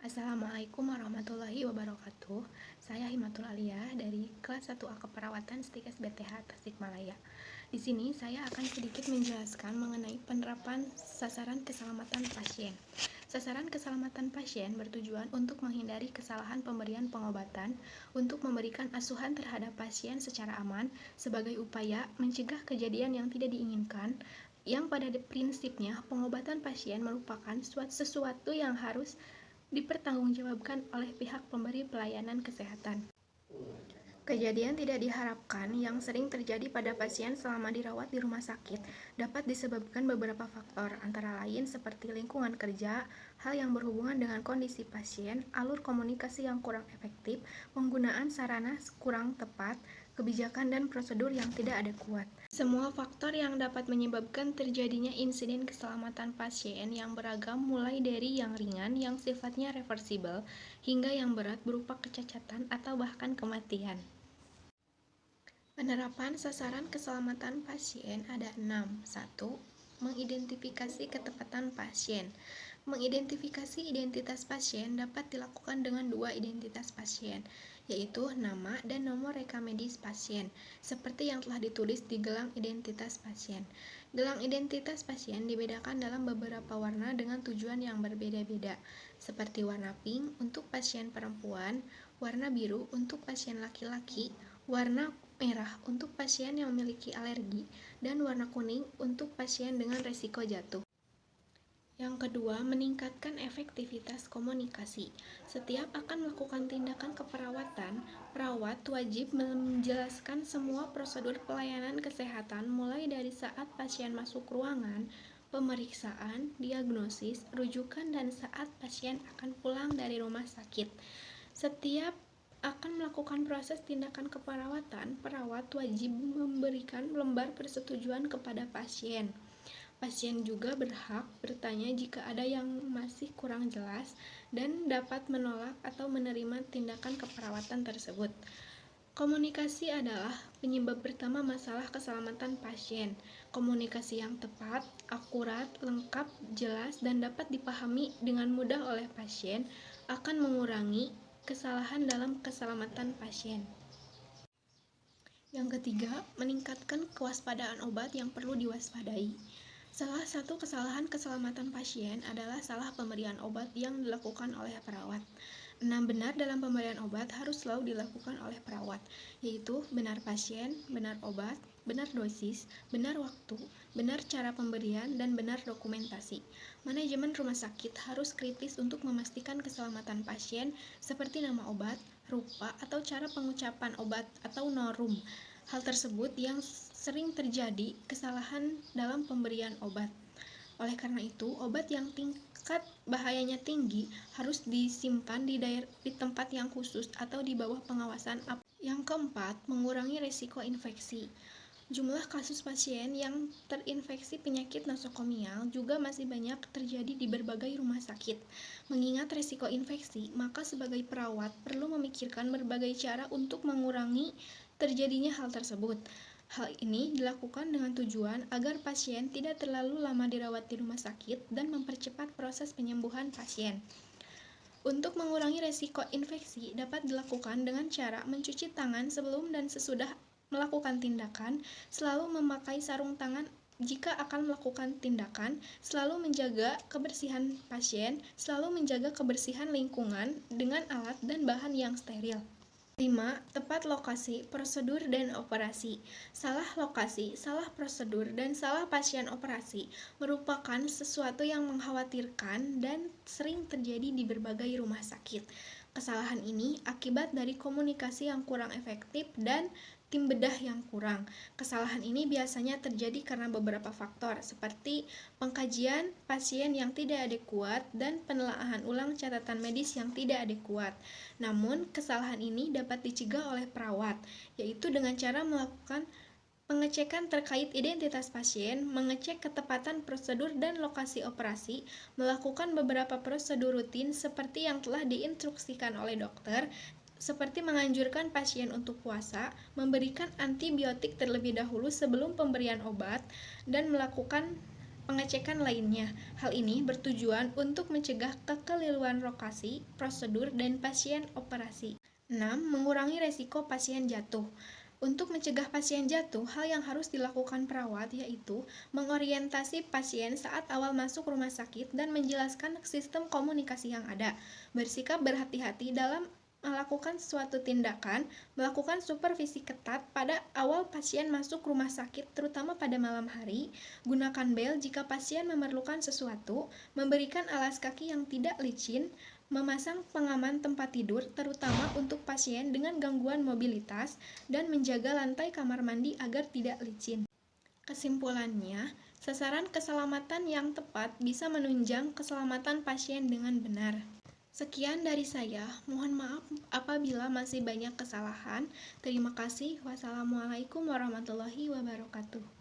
Assalamualaikum warahmatullahi wabarakatuh. Saya Himatul Aliyah dari kelas 1A Keperawatan Stikes BTH Tasikmalaya. Di sini saya akan sedikit menjelaskan mengenai penerapan sasaran keselamatan pasien. Sasaran keselamatan pasien bertujuan untuk menghindari kesalahan pemberian pengobatan untuk memberikan asuhan terhadap pasien secara aman sebagai upaya mencegah kejadian yang tidak diinginkan, yang pada prinsipnya pengobatan pasien merupakan sesuatu yang harus dipertanggungjawabkan oleh pihak pemberi pelayanan kesehatan. Kejadian tidak diharapkan yang sering terjadi pada pasien selama dirawat di rumah sakit dapat disebabkan beberapa faktor, antara lain seperti lingkungan kerja, hal yang berhubungan dengan kondisi pasien, alur komunikasi yang kurang efektif, penggunaan sarana kurang tepat, kebijakan dan prosedur yang tidak adekuat. Semua faktor yang dapat menyebabkan terjadinya insiden keselamatan pasien yang beragam, mulai dari yang ringan yang sifatnya reversibel hingga yang berat berupa kecacatan atau bahkan kematian. Penerapan sasaran keselamatan pasien ada 6. 1. Mengidentifikasi ketepatan pasien. Mengidentifikasi identitas pasien dapat dilakukan dengan dua identitas pasien, yaitu nama dan nomor rekam medis pasien, seperti yang telah ditulis di gelang identitas pasien. Gelang identitas pasien dibedakan dalam beberapa warna dengan tujuan yang berbeda-beda, seperti warna pink untuk pasien perempuan, warna biru untuk pasien laki-laki, warna merah untuk pasien yang memiliki alergi, dan warna kuning untuk pasien dengan risiko jatuh. Yang kedua, meningkatkan efektivitas komunikasi. Setiap akan melakukan tindakan keperawatan, perawat wajib menjelaskan semua prosedur pelayanan kesehatan mulai dari saat pasien masuk ruangan, pemeriksaan, diagnosis, rujukan, dan saat pasien akan pulang dari rumah sakit. Setiap akan melakukan proses tindakan keperawatan, perawat wajib memberikan lembar persetujuan kepada pasien. Pasien juga berhak bertanya jika ada yang masih kurang jelas dan dapat menolak atau menerima tindakan keperawatan tersebut. Komunikasi adalah penyebab pertama masalah keselamatan pasien. Komunikasi yang tepat, akurat, lengkap, jelas, dan dapat dipahami dengan mudah oleh pasien akan mengurangi kesalahan dalam keselamatan pasien. Yang ketiga, meningkatkan kewaspadaan obat yang perlu diwaspadai. Salah satu kesalahan keselamatan pasien adalah salah pemberian obat yang dilakukan oleh perawat. 6 benar dalam pemberian obat harus selalu dilakukan oleh perawat, yaitu benar pasien, benar obat, benar dosis, benar waktu, benar cara pemberian, dan benar dokumentasi. Manajemen rumah sakit harus kritis untuk memastikan keselamatan pasien seperti nama obat, rupa atau cara pengucapan obat atau norum. Hal tersebut yang sering terjadi kesalahan dalam pemberian obat. Oleh karena itu, obat yang tingkat bahayanya tinggi harus disimpan di tempat yang khusus atau di bawah pengawasan. Yang keempat, mengurangi risiko infeksi. Jumlah kasus pasien yang terinfeksi penyakit nosokomial juga masih banyak terjadi di berbagai rumah sakit. Mengingat risiko infeksi, maka sebagai perawat perlu memikirkan berbagai cara untuk mengurangi terjadinya hal tersebut. Hal ini dilakukan dengan tujuan agar pasien tidak terlalu lama dirawat di rumah sakit dan mempercepat proses penyembuhan pasien. Untuk mengurangi risiko infeksi dapat dilakukan dengan cara mencuci tangan sebelum dan sesudah melakukan tindakan, selalu memakai sarung tangan jika akan melakukan tindakan, selalu menjaga kebersihan pasien, selalu menjaga kebersihan lingkungan dengan alat dan bahan yang steril. 5. Tepat lokasi, prosedur, dan operasi. Salah lokasi, salah prosedur, dan salah pasien operasi merupakan sesuatu yang mengkhawatirkan dan sering terjadi di berbagai rumah sakit. Kesalahan ini akibat dari komunikasi yang kurang efektif dan tim bedah yang kurang. Kesalahan ini biasanya terjadi karena beberapa faktor, seperti pengkajian pasien yang tidak adekuat dan penelaahan ulang catatan medis yang tidak adekuat. Namun, kesalahan ini dapat dicegah oleh perawat, yaitu dengan cara melakukan pengecekan terkait identitas pasien, mengecek ketepatan prosedur dan lokasi operasi, melakukan beberapa prosedur rutin seperti yang telah diinstruksikan oleh dokter, seperti menganjurkan pasien untuk puasa, memberikan antibiotik terlebih dahulu sebelum pemberian obat, dan melakukan pengecekan lainnya. Hal ini bertujuan untuk mencegah kekeliruan lokasi, prosedur, dan pasien operasi. 6. Mengurangi resiko pasien jatuh. Untuk mencegah pasien jatuh, hal yang harus dilakukan perawat yaitu mengorientasi pasien saat awal masuk rumah sakit dan menjelaskan sistem komunikasi yang ada, bersikap berhati-hati dalam melakukan suatu tindakan, melakukan supervisi ketat pada awal pasien masuk rumah sakit terutama pada malam hari, gunakan bel jika pasien memerlukan sesuatu, memberikan alas kaki yang tidak licin, memasang pengaman tempat tidur terutama untuk pasien dengan gangguan mobilitas, dan menjaga lantai kamar mandi agar tidak licin. Kesimpulannya, sasaran keselamatan yang tepat bisa menunjang keselamatan pasien dengan benar. Sekian dari saya, mohon maaf apabila masih banyak kesalahan. Terima kasih. Wassalamualaikum warahmatullahi wabarakatuh.